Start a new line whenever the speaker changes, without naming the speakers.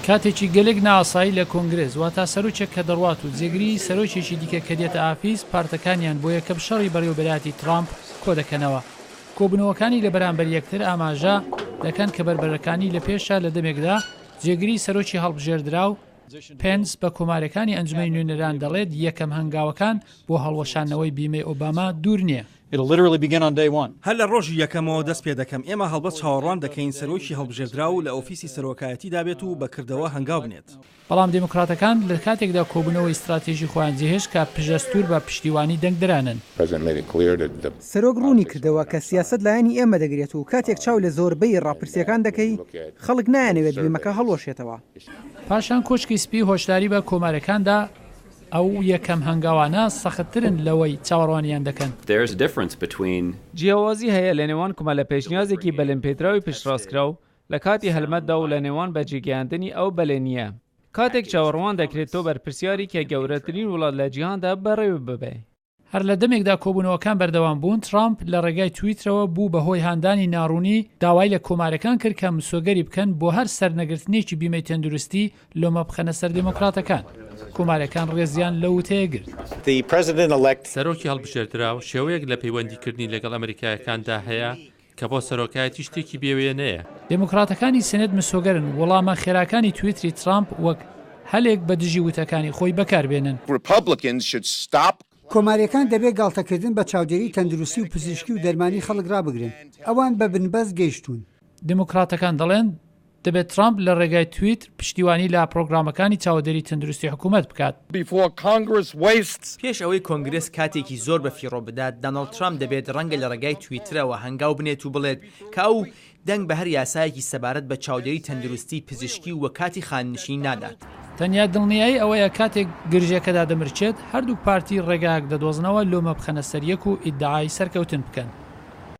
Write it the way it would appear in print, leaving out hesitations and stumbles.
کاتێکی گەلێک ناسایی لە کۆنگرێز واتە سەرۆکێک کە دەڕوات و جێگری سەرۆکێکی دیکە کە دێتە ئافیس پارتەکانیان بۆ یەکەم شەڕی بەڕێوەبەراتی ترامپ کۆ دەکەنەوە. کۆبنەوەکانی لە بەرامبەر یەکتر ئاماژە دەکەن کە بەربەرەکانی لە پێشە لە دەمێکدا جێگری سەرۆکی هەڵبژێردرا و پێنس بە کۆمارەکانی ئەنجومەی نوێنەران دەڵێت یەکەم هەنگاوەکان بۆ هەڵوەشانەوەی بیمەی ئۆباما دوور نییە.
هەر لە ڕۆژی یەکەمەوە دەست پێ دەکەم ئێمە هەڵبەت چاوەڕوان دەکەین سەرۆکی هەڵبژێردرا و لە ئۆفیسی سەرۆکایەتی دابێت و بەکردەوە هەنگاو بنێت.
بەڵام دموکراتەکان لە کاتێکدا کۆبوونەوەی استراتێژی خۆیان جێهێشت کە پژەستور بە پشتیوانی دەنگدرانن.
سەرۆک ڕوونی کردەوە کە سیاست لایەنی ئێمە دەگرێت و کاتێک چاو لە زۆربەی ڕاپرسیەکان دەکەی خەڵک نایانەوێت بێمەکە هەڵوەشێتەوە.
پاشان کۆچکی سپی هۆشداری بە کۆمارەکاندا ئەو یەکەم هەنگاوانە سەختترن لەوەی چاوەڕوانیان دەکەن.
جیاوازی هەیە لە نێوان کۆمەلە پێشنیازێکی بەلەمپێدراوی پشتڕاستکرا و لە کاتی هەلمەتدا و لە نێوان بەجێگەیاندنی ئەو بەلێنیە. کاتێک چاوەڕوان دەکرێت تۆ بەرپرسیاری کە گەورەترین وڵات لە جیهاندا بەڕێوە ببێ.
هەر لە دەمێکدا کۆبوونەوەکان بەردەوام بوون ترامپ لە ڕێگای تویترەوە بوو بەهۆی هاندانی ناڕوونی داوای لە کۆمارەکان کرد کە مسۆگەری بکەن بۆ هەر سەرنەگرتنێکی بیمەی تەندروستی لۆمە بخەنە سەر دموکراتەکان. کۆمارەکان ڕێزیان لە وتەیە گرت.
سەرۆکی هەڵبژێردرا و شێوەیەک لە پەیوەندیکردنی لەگەڵ ئەمریکایەکاندا هەیە کە بۆ سەرۆکایەتی شتێکی بێوێنەیە.
دموکراتەکانی سنێت مسۆگەرن وەڵامە خێراکانی تویتری ترامپ وەک هەلێک بە دژی وتەکانی خۆی بەکاربێنن.
کۆماریەکان دەبێت گاڵتەکردن بە چاودێری تەندروستی و پزیشکی و دەرمانی خەڵک ڕابگرن. ئەوان بە بنبەست گەیشتون.
دموکراتەکان دەڵێن دەبێت ترامپ لە ڕێگای تویت پشتیوانی لە پرۆگرامەکانی چاودێری تەندروستی حکوومەت بکات.
پێش ئەوەی کۆنگرس کاتێکی زۆر بە فیڕۆ بدات داناڵد ترامپ دەبێت ڕەنگە لە ڕێگای تویترەوە هەنگاو بنێت و بڵێت کە ئەو دەنگ بە هەر یاسایەکی سەبارەت بە چاودێری تەندروستی پزیشکی و کاتی خاننشین نادات.
تەنیا دڵنیایی ئەوەیە کاتێک گرژەکەدا دەمرچێت هەردوو پارتی ڕێگایەک دەدۆزنەوە لۆمە بخەنە سەر یەک و ئیدعای سەرکەوتن بکەن.